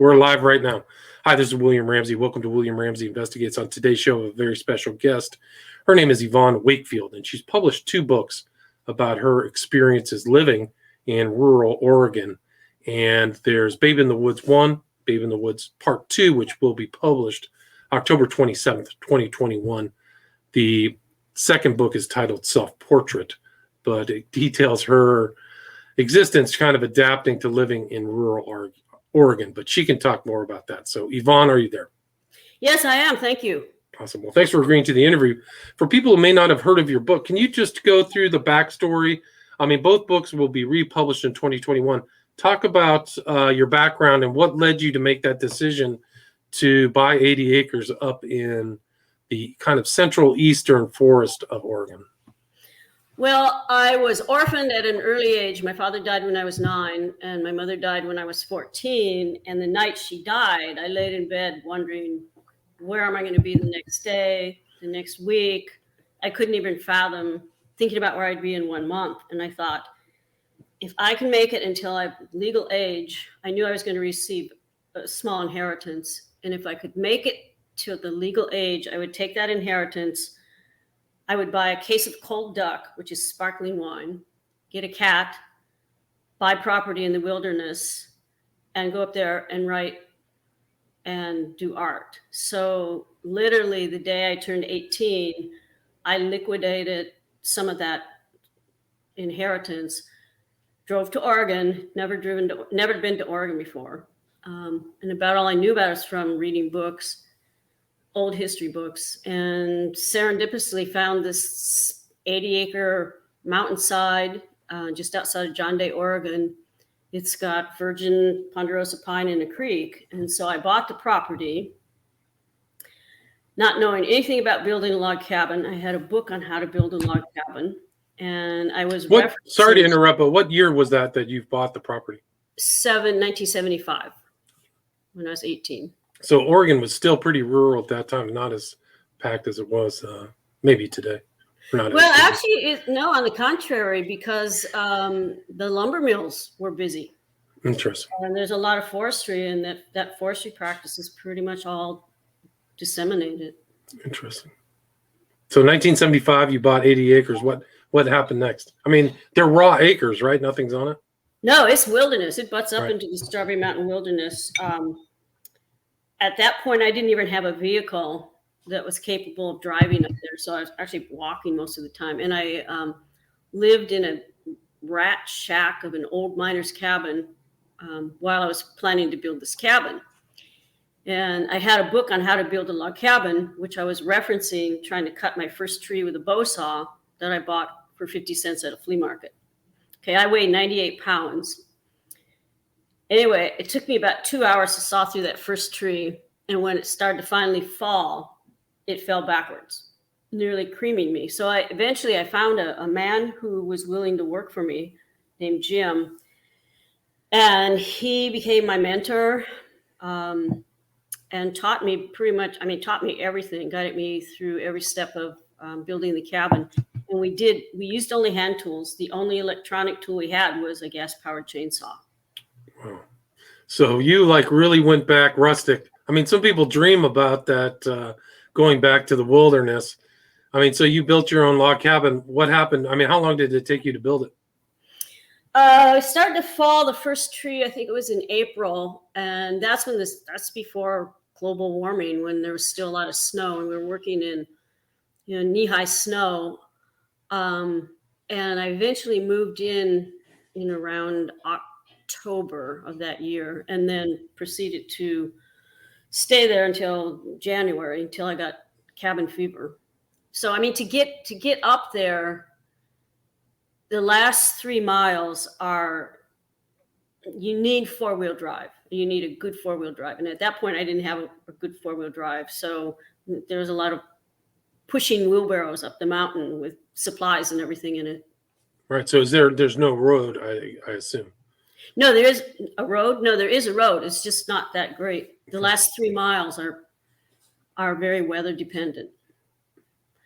We're live right now. Hi, this is William Ramsey. Welcome to William Ramsey Investigates. On today's show, a very special guest. Her name is Yvonne Wakefield, and she's published 2 books about her experiences living in rural Oregon. And there's Babe in the Woods 1, Babe in the Woods Part 2, which will be published October 27th, 2021. The second book is titled Self-Portrait, but it details her existence kind of adapting to living in rural Oregon, but she can talk more about that. So Yvonne, are you there? Yes, I am. Thank you. Awesome. Well, thanks for agreeing to the interview. For people who may not have heard of your book, can you just go through the backstory? I mean, both books will be republished in 2021. Talk about your background and what led you to make that decision to buy 80 acres up in the kind of central eastern forest of Oregon. Well, I was orphaned at an early age. My father died when I was 9, and my mother died when I was 14. And the night she died, I laid in bed wondering, where am I going to be the next day, the next week? I couldn't even fathom thinking about where I'd be in 1 month. And I thought, if I can make it until I'm legal age, I knew I was going to receive a small inheritance. And if I could make it to the legal age, I would take that inheritance. I would buy a case of cold duck, which is sparkling wine, get a cat, buy property in the wilderness, and go up there and write and do art. So literally the day I turned 18, I liquidated some of that inheritance, drove to Oregon, never been to Oregon before. And about all I knew about it was from reading books, old history books, and serendipitously found this 80-acre mountainside just outside of John Day, Oregon. It's got virgin ponderosa pine in a creek. And so I bought the property, not knowing anything about building a log cabin. I had a book on how to build a log cabin. And I was sorry to interrupt, but what year was that you bought the property? 1975, when I was 18. So Oregon was still pretty rural at that time, not as packed as it was maybe today. Well, actually, no, on the contrary, because the lumber mills were busy. Interesting. And there's a lot of forestry, and that forestry practice is pretty much all disseminated. Interesting. So 1975, you bought 80 acres. What happened next? I mean, they're raw acres, right? Nothing's on it? No, it's wilderness. It butts up into the Strawberry Mountain wilderness. At that point, I didn't even have a vehicle that was capable of driving up there. So I was actually walking most of the time. And I lived in a rat shack of an old miner's cabin while I was planning to build this cabin. And I had a book on how to build a log cabin, which I was referencing, trying to cut my first tree with a bow saw that I bought for 50 cents at a flea market. Okay, I weighed 98 pounds. Anyway, it took me about 2 hours to saw through that first tree. And when it started to finally fall, it fell backwards, nearly creaming me. So eventually I found a man who was willing to work for me named Jim. And he became my mentor and taught me taught me everything, guided me through every step of building the cabin. And we used only hand tools. The only electronic tool we had was a gas-powered chainsaw. Wow. So you really went back rustic. I mean, some people dream about that, going back to the wilderness. I mean, so you built your own log cabin. What happened? I mean, how long did it take you to build it? It started to fall, the first tree, I think it was in April. And that's before global warming, when there was still a lot of snow and we were working in knee-high snow. And I eventually moved in around October of that year, and then proceeded to stay there until January, until I got cabin fever. So, I mean, to get up there, the last 3 miles you need 4-wheel drive. You need a good 4-wheel drive. And at that point, I didn't have a good 4-wheel drive. So there was a lot of pushing wheelbarrows up the mountain with supplies and everything in it. Right. So there's no road, I assume. No, there is a road. No, there is a road. It's just not that great. The last 3 miles are very weather dependent.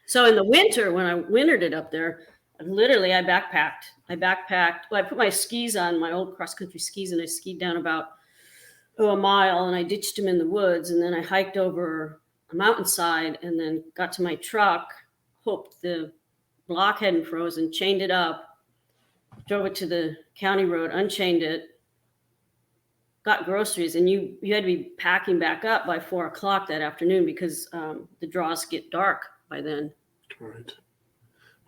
So in the winter, when I wintered it up there, literally I backpacked. Well, I put my skis on, my old cross-country skis, and I skied down about a mile, and I ditched him in the woods, and then I hiked over a mountainside and then got to my truck, hoped the block hadn't frozen, chained it up, drove it to the county road, unchained it, got groceries, and you had to be packing back up by 4 o'clock that afternoon because the draws get dark by then. Right.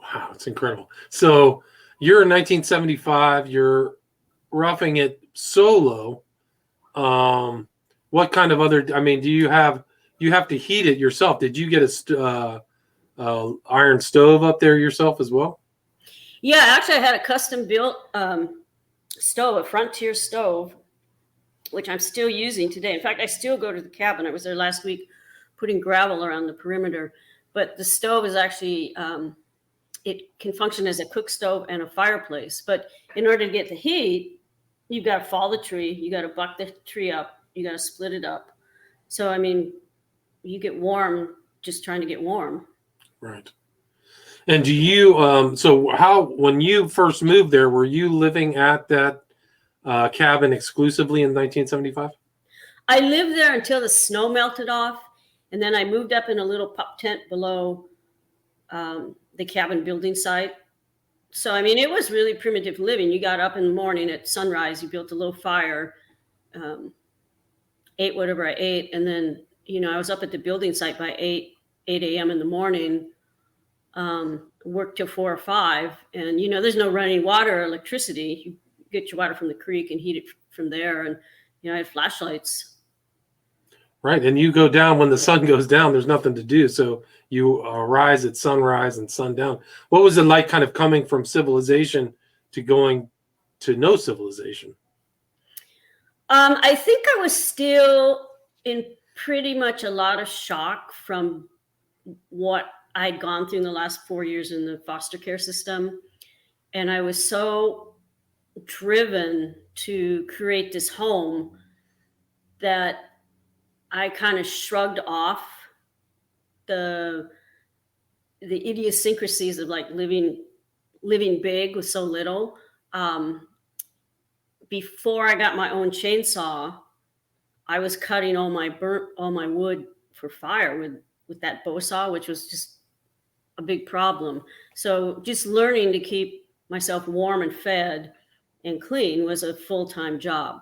Wow, it's incredible. So you're in 1975. You're roughing it solo. What kind of other? I mean, do you have to heat it yourself? Did you get a iron stove up there yourself as well? Yeah, actually, I had a custom built stove, a Frontier stove, which I'm still using today. In fact, I still go to the cabin. I was there last week putting gravel around the perimeter. But the stove is actually, it can function as a cook stove and a fireplace. But in order to get the heat, you've got to fall the tree. You got to buck the tree up. You got to split it up. So, I mean, you get warm just trying to get warm. Right. And do you, so how, when you first moved there, were you living at that cabin exclusively in 1975? I lived there until the snow melted off. And then I moved up in a little pup tent below the cabin building site. So, I mean, it was really primitive living. You got up in the morning at sunrise, you built a little fire, ate whatever I ate. And then, you know, I was up at the building site by 8 a.m. in the morning, worked till 4 or 5. And, you know, there's no running water or electricity. You get your water from the creek and heat it from there. And, you know, I had flashlights. Right. And you go down when the sun goes down, there's nothing to do. So you rise at sunrise and sundown. What was it like kind of coming from civilization to going to no civilization? I think I was still in pretty much a lot of shock from what I'd gone through in the last 4 years in the foster care system. And I was so driven to create this home that I kind of shrugged off the idiosyncrasies of like living big with so little. Before I got my own chainsaw, I was cutting all my wood for fire with that bow saw, which was just a big problem. So just learning to keep myself warm and fed and clean was a full-time job.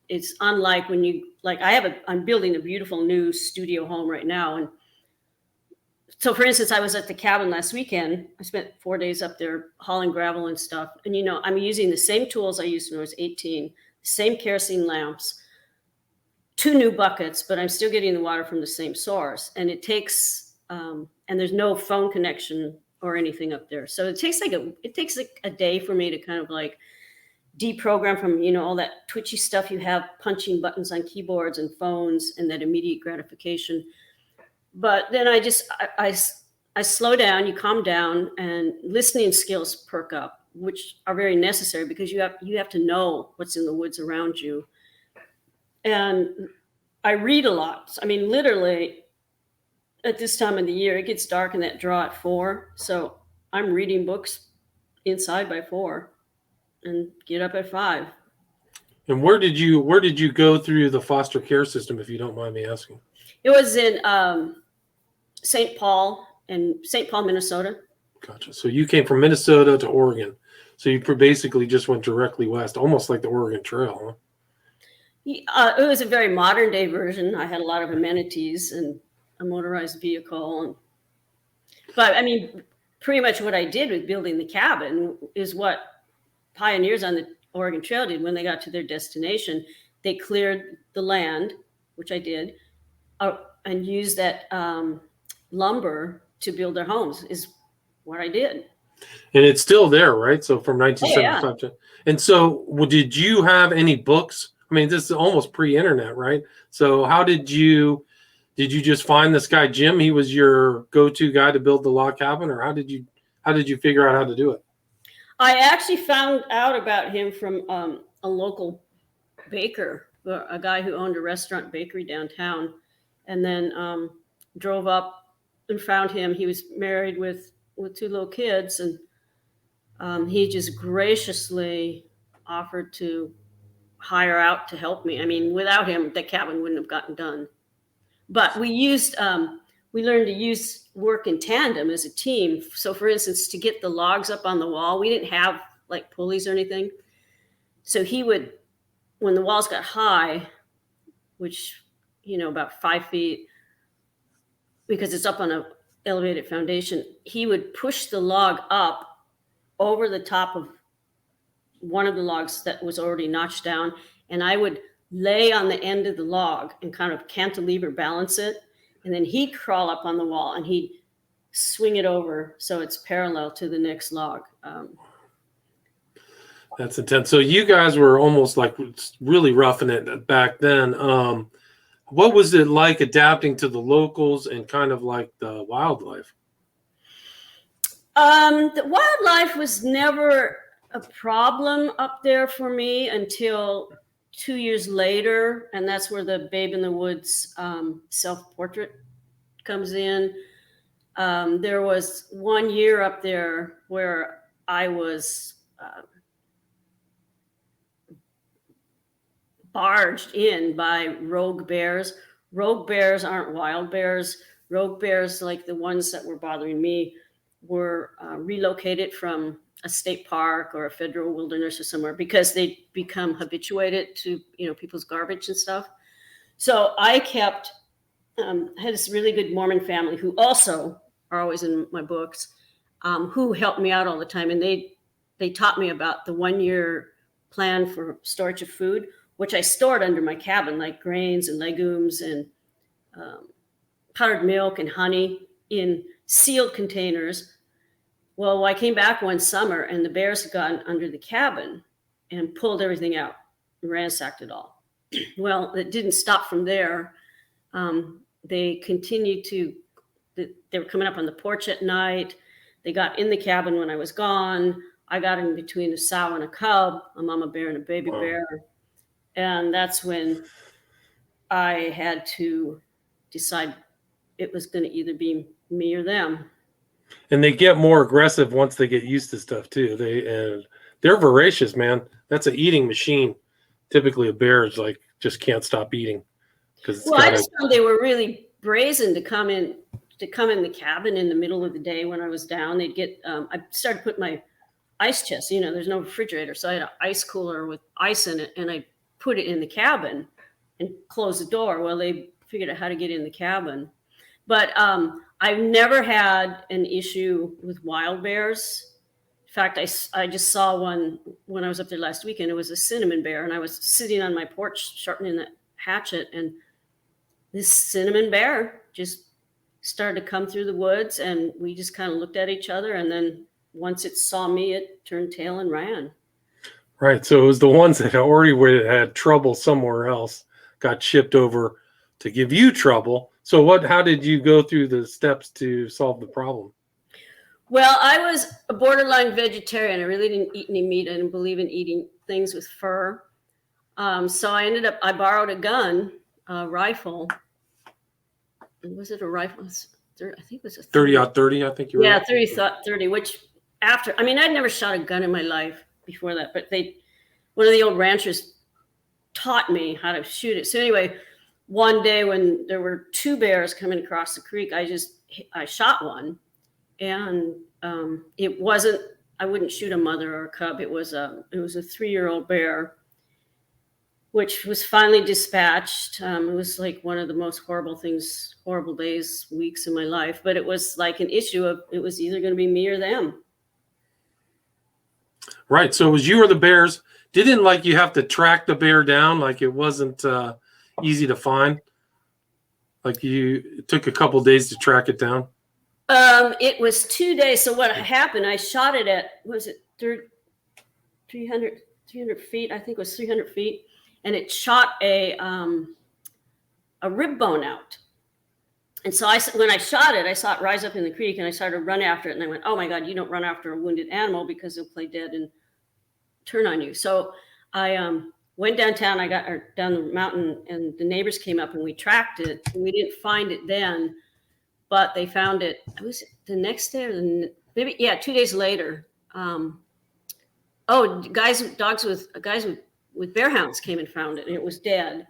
It's unlike when you, like I'm building a beautiful new studio home right now. And so for instance, I was at the cabin last weekend. I spent 4 days up there hauling gravel and stuff. And, you know, I'm using the same tools I used when I was 18, same kerosene lamps, 2 new buckets, but I'm still getting the water from the same source. And it takes, and there's no phone connection or anything up there. So it takes a day for me to kind of like deprogram from, you know, all that twitchy stuff you have punching buttons on keyboards and phones and that immediate gratification. But then I slow down, you calm down, and listening skills perk up, which are very necessary because you have to know what's in the woods around you. And I read a lot. I mean, literally at this time of the year, it gets dark in that draw at 4. So I'm reading books inside by 4 and get up at 5. And where did you go through the foster care system, if you don't mind me asking? It was in St. Paul, Minnesota. Gotcha. So you came from Minnesota to Oregon. So you basically just went directly west, almost like the Oregon Trail, huh? It was a very modern day version. I had a lot of amenities and a motorized vehicle. But I mean, pretty much what I did with building the cabin is what pioneers on the Oregon Trail did when they got to their destination. They cleared the land, which I did, and used that lumber to build their homes is what I did. And it's still there, right? So from 1975 to, and so did you have any books? I mean, this is almost pre-internet, right? So how did you just find this guy, Jim? He was your go-to guy to build the log cabin, or how did you figure out how to do it? I actually found out about him from a local baker, a guy who owned a restaurant bakery downtown, and then drove up and found him. He was married with 2 little kids, and he just graciously offered to hire out to help me. I mean, without him, the cabin wouldn't have gotten done. But we learned to work in tandem as a team. So for instance, to get the logs up on the wall, we didn't have like pulleys or anything. So he would, when the walls got high, which, about 5 feet, because it's up on a elevated foundation, he would push the log up over the top of one of the logs that was already notched down. And I would lay on the end of the log and kind of cantilever balance it. And then he'd crawl up on the wall and he'd swing it over so it's parallel to the next log. That's intense. So you guys were almost like really roughing it back then. What was it like adapting to the locals and kind of like the wildlife? The wildlife was never a problem up there for me until 2 years later, and that's where the Babe in the Woods self-portrait comes in. There was 1 year up there where I was barged in by rogue bears. Rogue bears aren't wild bears. Rogue bears, like the ones that were bothering me, were relocated from a state park or a federal wilderness or somewhere because they become habituated to people's garbage and stuff. So I had this really good Mormon family who also are always in my books, who helped me out all the time, and they taught me about the 1 year plan for storage of food, which I stored under my cabin, like grains and legumes and powdered milk and honey in sealed containers. Well, I came back one summer and the bears had gotten under the cabin and pulled everything out and ransacked it all. Well, it didn't stop from there. They continued they were coming up on the porch at night. They got in the cabin when I was gone. I got in between a sow and a cub, a mama bear and a baby bear. And that's when I had to decide it was going to either be me or them. And they get more aggressive once they get used to stuff too. They're voracious, man. That's an eating machine. Typically, a bear is like just can't stop eating. I just found they were really brazen to come in the cabin in the middle of the day when I was down. They'd get. I started putting my ice chest. There's no refrigerator, so I had an ice cooler with ice in it, and I put it in the cabin and close the door. Well, they figured out how to get in the cabin. But I've never had an issue with wild bears. In fact, I just saw one when I was up there last weekend. It was a cinnamon bear, and I was sitting on my porch sharpening the hatchet, and this cinnamon bear just started to come through the woods, and we just kind of looked at each other, and then once it saw me, it turned tail and ran. Right. So it was the ones that already had trouble somewhere else got shipped over to give you trouble. So how did you go through the steps to solve the problem? Well, I was a borderline vegetarian. I really didn't eat any meat. I didn't believe in eating things with fur. So I borrowed a gun, a rifle. Was it a rifle? I think it was a 30-30, I think you were. Yeah, 30, which I'd never shot a gun in my life before that, but one of the old ranchers taught me how to shoot it. So anyway, one day when there were two bears coming across the creek, I shot one, and I wouldn't shoot a mother or a cub. It was a 3-year-old bear, which was finally dispatched. It was like one of the most horrible days, weeks in my life, but it was like an issue of it was either going to be me or them. Right. So it was you or the bears. Didn't like you have to track the bear down? Like it wasn't easy to find? Like it took a couple days to track it down? It was 2 days. So what happened, I shot it at, was it 300 feet? I think it was 300 feet. And it shot a rib bone out. And so when I shot it, I saw it rise up in the creek, and I started to run after it. And I went, oh my God, you don't run after a wounded animal because they'll play dead and turn on you. So I went downtown, down the mountain, and the neighbors came up and we tracked it. And we didn't find it then, but they found it. It was the next day or maybe 2 days later. Guys with with bear hounds came and found it, and it was dead.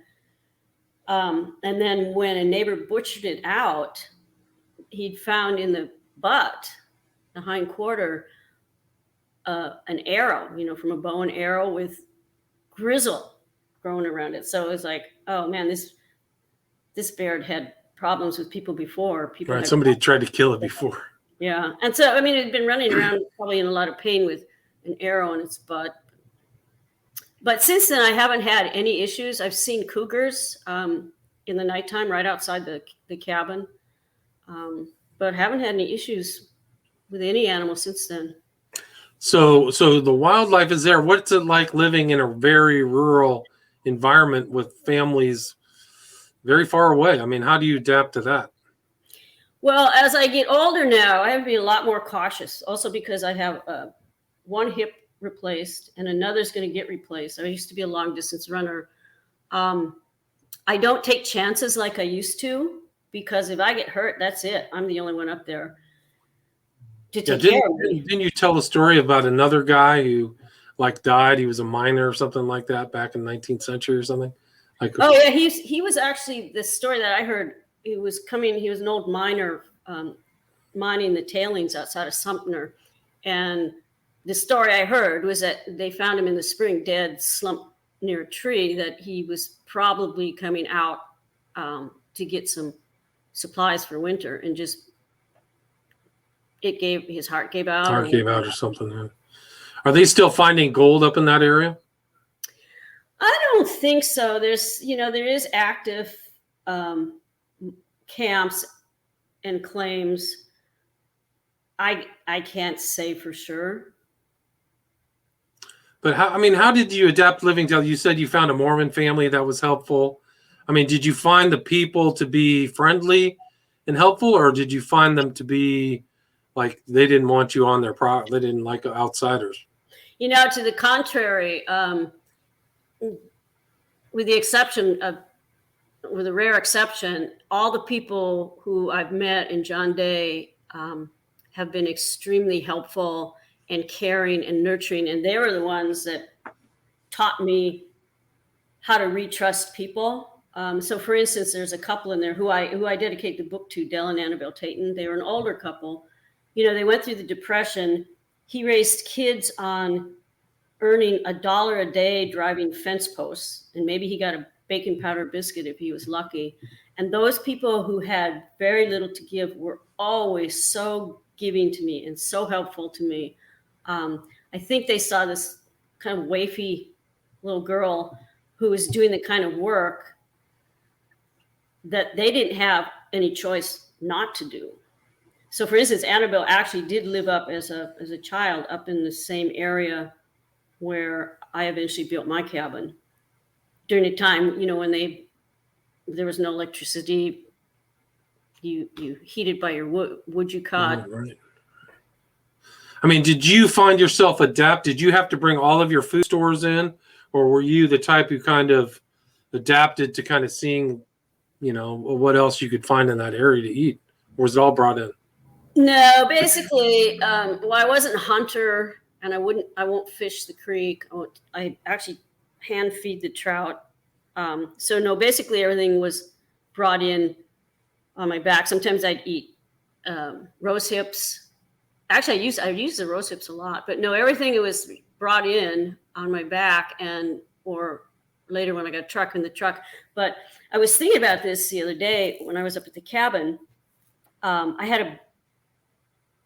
And then when a neighbor butchered it out, he'd found in the butt, the hind quarter, an arrow, from a bow and arrow with grizzle growing around it. So it was like, oh man, this bear had problems with people before. People right, somebody tried to kill it before. Yeah, and so it had been running around probably in a lot of pain with an arrow in its butt. But since then, I haven't had any issues. I've seen cougars in the nighttime right outside the cabin, but haven't had any issues with any animal since then. So the wildlife is there. What's it like living in a very rural environment with families very far away? I mean, how do you adapt to that? Well, as I get older now, I have to be a lot more cautious. Also because I have one hip replaced and another's going to get replaced. I used to be a long distance runner. I don't take chances like I used to, because if I get hurt, that's it. I'm the only one up there to take care of me. Didn't you tell a story about another guy who died? He was a miner or something like that back in the 19th century or something. Oh yeah, he was actually, the story that I heard. He was an old miner mining the tailings outside of Sumter, and the story I heard was that they found him in the spring dead, slumped near a tree, that he was probably coming out to get some supplies for winter, and just his heart gave out. Heart gave out or something. Yeah. Are they still finding gold up in that area? I don't think so. There's, there is active camps and claims. I can't say for sure. But how did you adapt living till you said you found a Mormon family that was helpful? I mean, did you find the people to be friendly and helpful, or did you find them to be like they didn't want you on their property? They didn't like outsiders? To the contrary, with a rare exception, all the people who I've met in John Day have been extremely helpful and caring and nurturing. And they were the ones that taught me how to retrust people. So for instance, there's a couple in there who I dedicate the book to, Dell and Annabelle Tayton. They were an older couple. They went through the Depression. He raised kids on earning $1 a day driving fence posts, and maybe he got a bacon powder biscuit if he was lucky. And those people who had very little to give were always so giving to me and so helpful to me. I think they saw this kind of wafy little girl who was doing the kind of work that they didn't have any choice not to do. So for instance, Annabelle actually did live up as a child up in the same area where I eventually built my cabin during a time, when there was no electricity. You heated by your wood you caught. Right. I mean, did you find yourself adapt? Did you have to bring all of your food stores in, or were you the type who kind of adapted to kind of seeing, what else you could find in that area to eat? Or was it all brought in? No, basically, I wasn't a hunter, and I won't fish the creek. I actually hand feed the trout. So no, basically everything was brought in on my back. Sometimes I'd eat rose hips. Actually, I use the rose hips a lot, but no, everything was brought in on my back, or later when I got a truck in the truck. But I was thinking about this the other day when I was up at the cabin. I had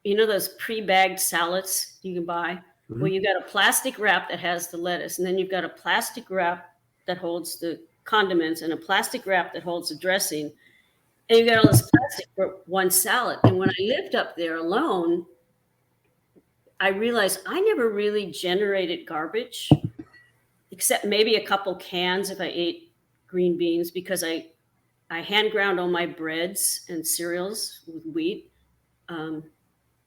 those pre-bagged salads you can buy. Mm-hmm. Well, you've got a plastic wrap that has the lettuce, and then you've got a plastic wrap that holds the condiments, and a plastic wrap that holds the dressing. And you got all this plastic for one salad. And when I lived up there alone, I realized I never really generated garbage, except maybe a couple cans if I ate green beans, because I hand ground all my breads and cereals with wheat and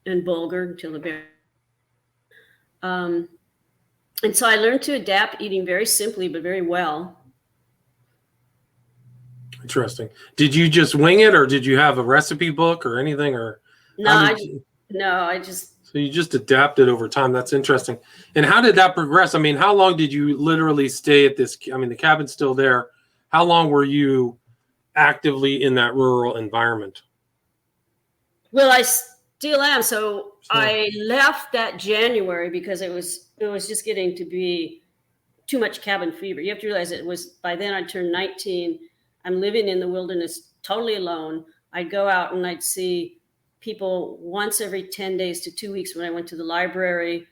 bulgur until the bear. And so I learned to adapt, eating very simply but very well. Interesting. Did you just wing it, or did you have a recipe book or anything? Or no, I just So you just adapted over time. That's interesting. And how did that progress? I mean, how long did you literally stay at this? I mean, the cabin's still there. How long were you actively in that rural environment? Well, I still am. So I left that January because it was just getting to be too much cabin fever. You have to realize it was by then I turned 19. I'm living in the wilderness totally alone. I'd go out and I'd see people once every 10 days to 2 weeks when I went to the library,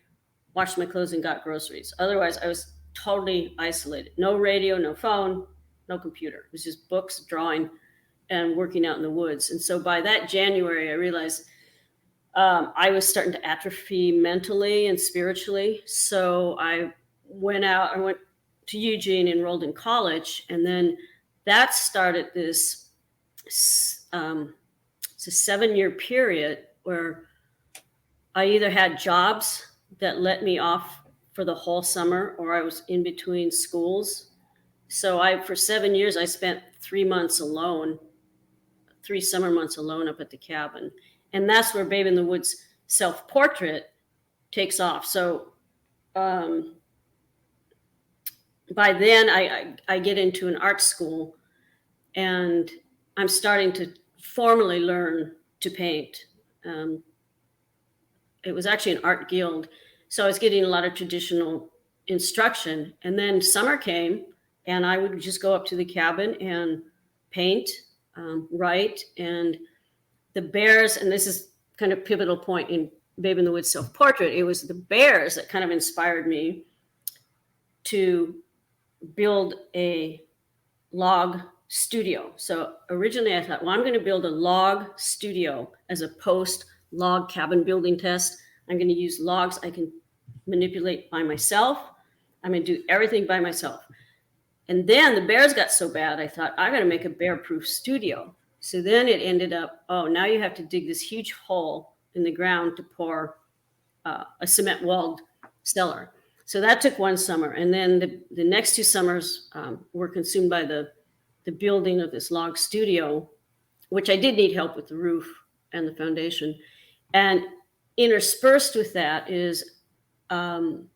washed my clothes and got groceries. Otherwise, I was totally isolated. No radio, no phone, no computer. It was just books, drawing, and working out in the woods. And so by that January, I realized I was starting to atrophy mentally and spiritually. So I went to Eugene, enrolled in college, and then that started this it's a 7-year period where I either had jobs that let me off for the whole summer or I was in between schools. So for 7 years, I spent 3 months alone, 3 summer months alone up at the cabin. And that's where Babe in the Woods self-portrait takes off. So by then I get into an art school and I'm starting to formally learn to paint. It was actually an art guild. So I was getting a lot of traditional instruction. And then summer came and I would just go up to the cabin and paint, write. And the bears, and this is kind of pivotal point in Babe in the Woods self-portrait, it was the bears that kind of inspired me to build a log studio. So originally I thought, well, I'm going to build a log studio as a post-log cabin building test. I'm going to use logs I can manipulate by myself. I'm going to do everything by myself. And then the bears got so bad, I thought, I got to make a bear-proof studio. So then it ended up, now you have to dig this huge hole in the ground to pour a cement-walled cellar. So that took one summer. And then the next 2 summers were consumed by the building of this log studio, which I did need help with the roof and the foundation. And interspersed with that is some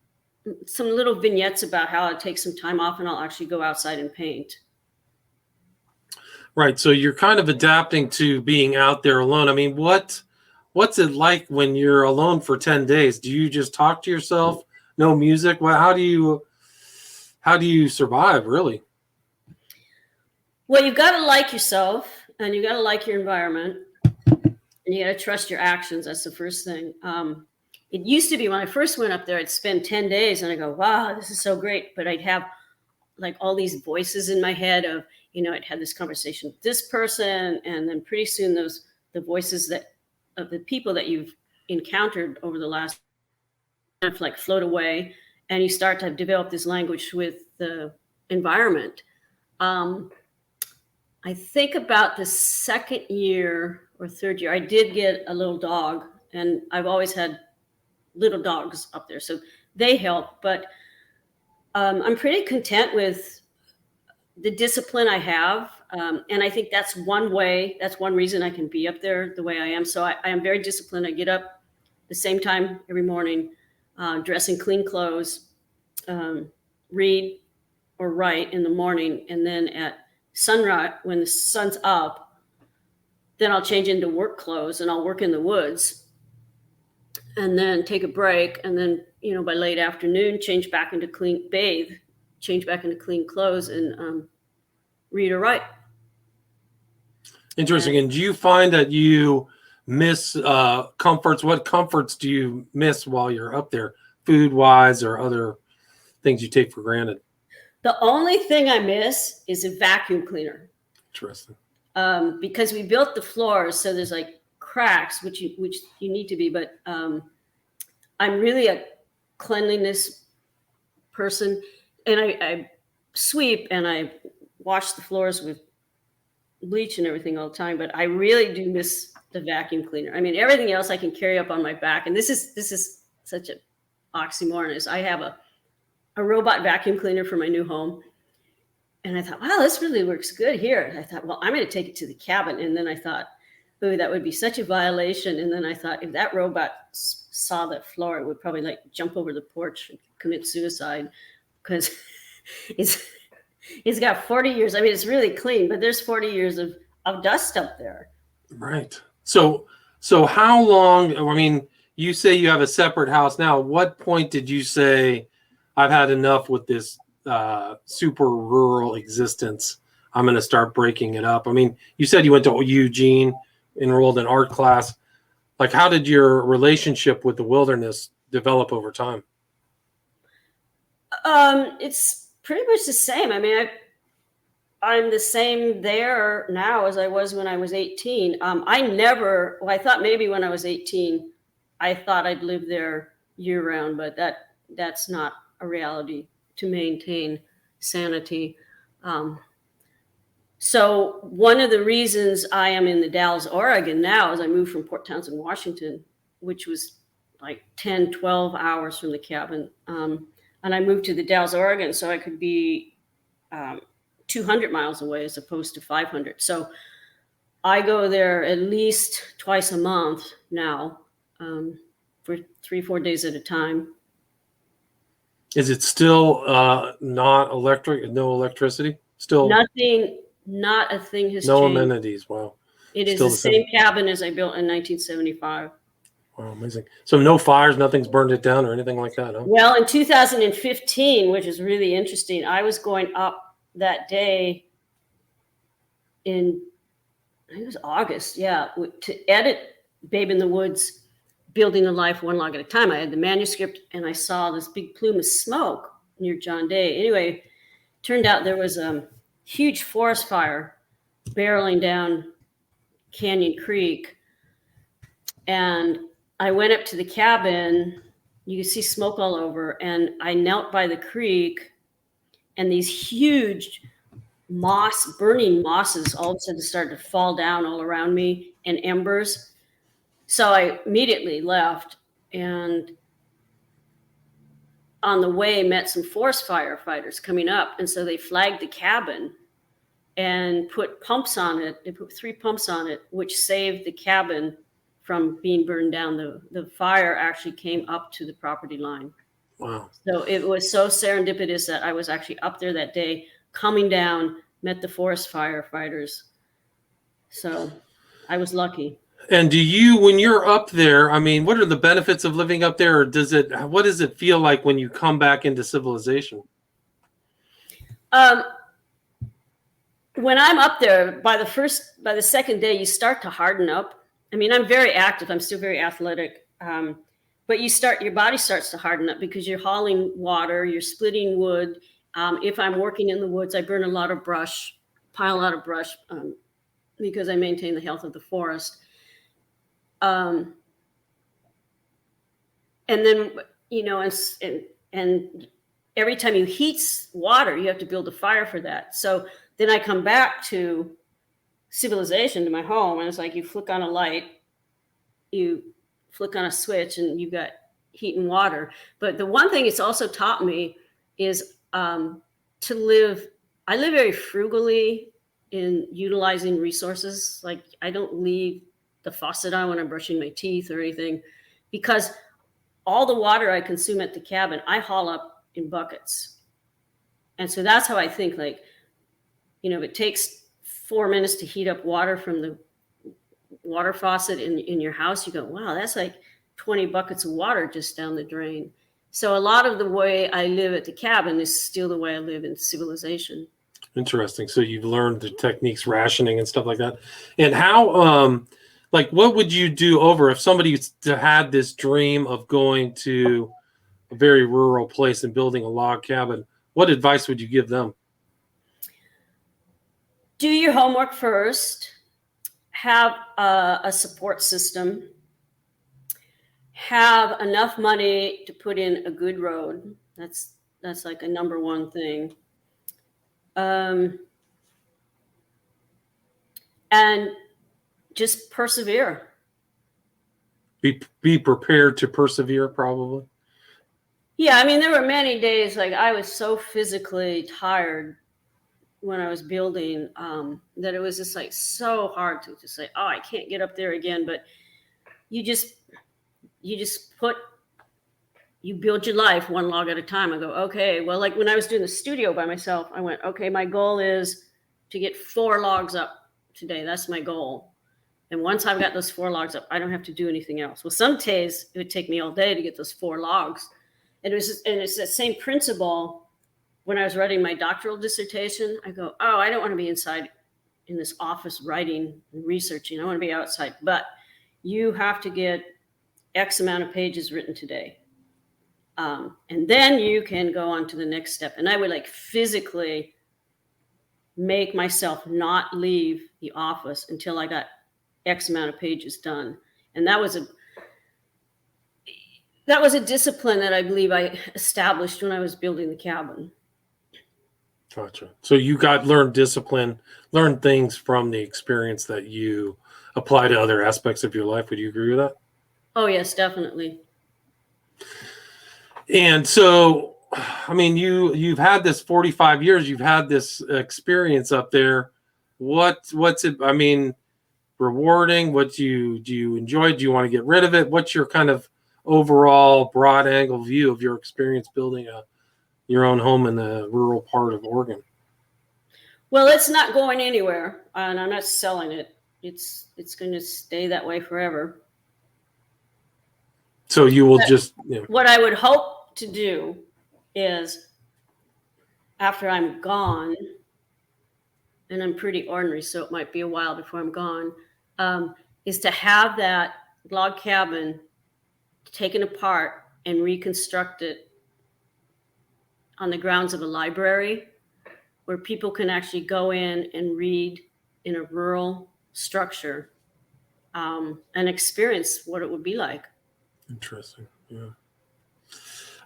little vignettes about how I take some time off and I'll actually go outside and paint. Right. So you're kind of adapting to being out there alone. I mean, what's it like when you're alone for 10 days? Do you just talk to yourself? No music? Well, how do you survive, really? Well, you've got to like yourself and you got to like your environment and you got to trust your actions. That's the first thing. It used to be when I first went up there, I'd spend 10 days and I go, wow, this is so great. But I'd have like all these voices in my head of, I'd had this conversation with this person. And then pretty soon the voices of the people that you've encountered over the last like float away and you start to develop this language with the environment. I think about the second year or third year, I did get a little dog and I've always had little dogs up there. So they help, but I'm pretty content with the discipline I have. And I think that's one reason I can be up there the way I am. So I am very disciplined. I get up the same time every morning, dress in clean clothes, read or write in the morning. And then at sunrise, when the sun's up, then I'll change into work clothes and I'll work in the woods and then take a break. And then, by late afternoon, change back into clean clothes and read or write. Interesting. And do you find that you miss comforts? What comforts do you miss while you're up there, food-wise or other things you take for granted? The only thing I miss is a vacuum cleaner. Interesting. Because we built the floors, so there's like cracks, which you need to be. But I'm really a cleanliness person, and I sweep and I wash the floors with bleach and everything all the time. But I really do miss the vacuum cleaner. I mean, everything else I can carry up on my back, and this is such an oxymoron. Is I have a robot vacuum cleaner for my new home. And I thought, wow, this really works good here. And I thought, well, I'm going to take it to the cabin. And then I thought, oh, that would be such a violation. And then I thought, if that robot saw that floor, I would probably like jump over the porch and commit suicide, because it's got 40 years. I mean, it's really clean, but there's 40 years of dust up there. Right. So how long, I mean, you say you have a separate house now. What point did you say, I've had enough with this super rural existence? I'm going to start breaking it up. I mean, you said you went to Eugene, enrolled in art class. Like, how did your relationship with the wilderness develop over time? It's pretty much the same. I mean, I'm the same there now as I was when I was 18. I thought maybe when I was 18, I thought I'd live there year round, but that's not a reality to maintain sanity. So one of the reasons I am in the Dalles, Oregon now is I moved from Port Townsend, Washington, which was like 10, 12 hours from the cabin. And I moved to the Dalles, Oregon, so I could be 200 miles away as opposed to 500. So I go there at least twice a month now, for 3-4 days at a time. Is it still not electric? No electricity? Still nothing, not a thing has no changed. Amenities. Wow. It is the same cabin as I built in 1975. Wow, amazing. So no fires, nothing's burned it down or anything like that, huh? Well, in 2015, which is really interesting, I was going up that day I think it was August, to edit Babe in the Woods, Building a Life One Log at a Time. I had the manuscript and I saw this big plume of smoke near John Day. Anyway, turned out there was a huge forest fire barreling down Canyon Creek. And I went up to the cabin. You could see smoke all over. And I knelt by the creek, and these huge burning mosses all of a sudden started to fall down all around me, and embers. So I immediately left, and on the way met some forest firefighters coming up. And so they flagged the cabin and put pumps on it. They put 3 pumps on it, which saved the cabin from being burned down. The fire actually came up to the property line. Wow. So it was so serendipitous that I was actually up there that day, coming down, met the forest firefighters. So I was lucky. And do you, when you're up there, I mean, what are the benefits of living up there? Or what does it feel like when you come back into civilization? When I'm up there, by the second day, you start to harden up. I mean, I'm very active. I'm still very athletic. But your body starts to harden up because you're hauling water, you're splitting wood. If I'm working in the woods, I burn a lot of brush, pile a lot of brush, because I maintain the health of the forest. And then, and every time you heat water, you have to build a fire for that. So then I come back to civilization, to my home, and it's like you flick on a light, you flick on a switch, and you've got heat and water. But the one thing it's also taught me is I live very frugally in utilizing resources. Like, I don't leave the faucet on when I'm brushing my teeth or anything, because all the water I consume at the cabin, I haul up in buckets. And so that's how I think, like, if it takes 4 minutes to heat up water from the water faucet in your house, you go, wow, that's like 20 buckets of water just down the drain. So a lot of the way I live at the cabin is still the way I live in civilization. Interesting. So you've learned the techniques, rationing and stuff like that. And how, what would you do if somebody had this dream of going to a very rural place and building a log cabin? What advice would you give them? Do your homework first. Have a support system. Have enough money to put in a good road. That's like a number one thing. And just persevere. Be prepared to persevere, probably. Yeah, I mean, there were many days like I was so physically tired when I was building that it was just like so hard to say, oh, I can't get up there again. But you just you just you build your life one log at a time. I go, okay, well, like when I was doing the studio by myself, I went, okay, my goal is to get 4 logs up today. That's my goal. And once I've got those 4 logs up, I don't have to do anything else. Well, some days it would take me all day to get those 4 logs. And it's the same principle. When I was writing my doctoral dissertation, I go, oh, I don't want to be inside in this office writing and researching. I want to be outside. But you have to get X amount of pages written today. And then you can go on to the next step. And I would like physically make myself not leave the office until I got X amount of pages done. And that was a discipline that I believe I established when I was building the cabin. Gotcha. So you learned discipline, learned things from the experience that you apply to other aspects of your life. Would you agree with that? Oh, yes, definitely. And so, I mean, you've had this 45 years, you've had this experience up there. What's it? I mean, rewarding? What do you enjoy? Do you want to get rid of it? What's your kind of overall broad angle view of your experience building your own home in the rural part of Oregon? Well, it's not going anywhere, and I'm not selling it. It's going to stay that way forever. So you will What I would hope to do is, after I'm gone, and I'm pretty ornery, so it might be a while before I'm gone, is to have that log cabin taken apart and reconstruct it on the grounds of a library where people can actually go in and read in a rural structure and experience what it would be like. Interesting. Yeah.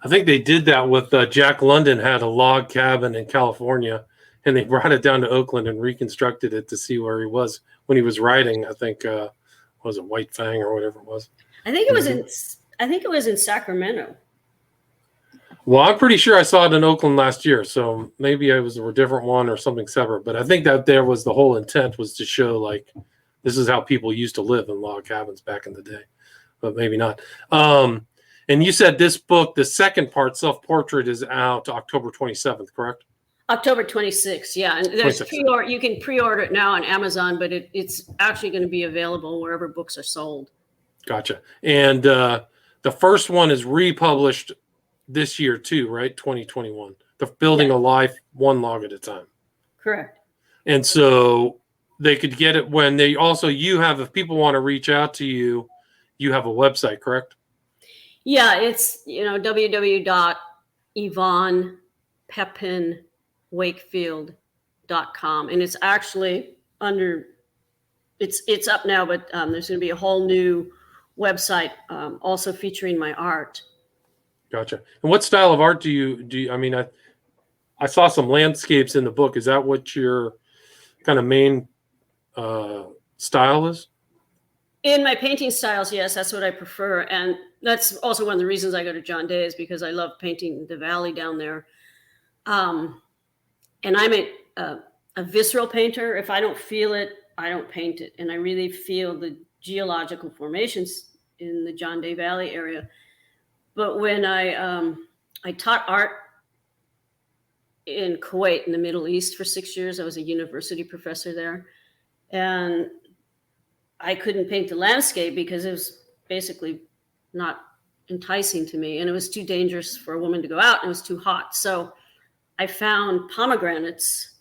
I think they did that with Jack London had a log cabin in California, and they brought it down to Oakland and reconstructed it to see where he was when he was writing. I think was it White Fang or whatever it was. I think it was in Sacramento. Well, I'm pretty sure I saw it in Oakland last year, so maybe it was a different one or something separate. But I think that there was the whole intent was to show like this is how people used to live in log cabins back in the day. But maybe not. And you said this book, the second part, Self-Portrait, is out October 27th, correct? October 26th, yeah. And there's you can pre-order it now on Amazon, but it's actually going to be available wherever books are sold. Gotcha. And the first one is republished this year too, right? 2021. The Building a Life One Log at a Time. Correct. And so they could get it when they also, if people want to reach out to you, you have a website, correct? Yeah, it's, www.YvonneWakefield.com. And it's actually it's up now, but there's going to be a whole new website also featuring my art. Gotcha. And what style of art do you I mean, I saw some landscapes in the book. Is that what your kind of main style is? In my painting styles, yes, that's what I prefer. And that's also one of the reasons I go to John Day, is because I love painting the valley down there. And I'm a visceral painter. If I don't feel it, I don't paint it. And I really feel the geological formations in the John Day Valley area. But when I taught art in Kuwait in the Middle East for 6 years, I was a university professor there. And I couldn't paint the landscape because it was basically not enticing to me. And it was too dangerous for a woman to go out, and it was too hot. So I found pomegranates,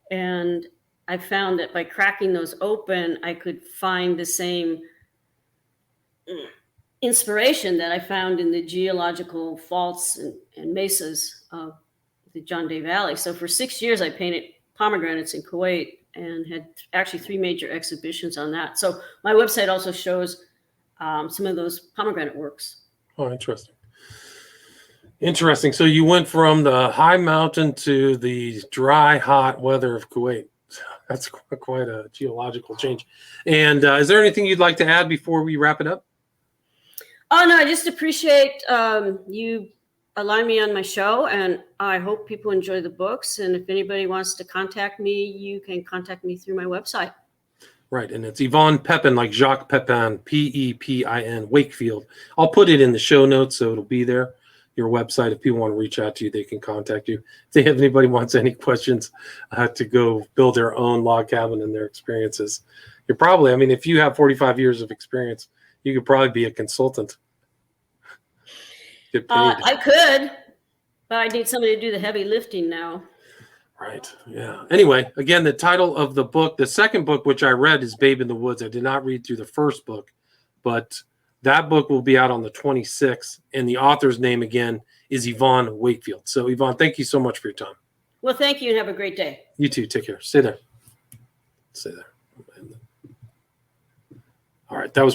and I found that by cracking those open, I could find the same inspiration that I found in the geological faults and mesas of the John Day Valley. So for 6 years, I painted pomegranates in Kuwait and had actually 3 major exhibitions on that. So my website also shows some of those pomegranate works. Oh, interesting. Interesting. So you went from the high mountain to the dry, hot weather of Kuwait. That's quite a geological change. And is there anything you'd like to add before we wrap it up? Oh, no, I just appreciate you allowing me on my show, and I hope people enjoy the books. And if anybody wants to contact me, you can contact me through my website. Right, and it's Yvonne Pepin, like Jacques Pepin, Pepin, Wakefield. I'll put it in the show notes, so it'll be there. Your website, if people want to reach out to you, they can contact you. If anybody wants any questions to go build their own log cabin and their experiences, you're probably, I mean, if you have 45 years of experience, you could probably be a consultant. Get paid. I could, but I need somebody to do the heavy lifting now. Right. Yeah. Anyway, again, the title of the book, the second book, which I read, is Babe in the Woods. I did not read through the first book, but that book will be out on the 26th. And the author's name, again, is Yvonne Wakefield. So, Yvonne, thank you so much for your time. Well, thank you and have a great day. You too. Take care. Stay there. Stay there. All right. That was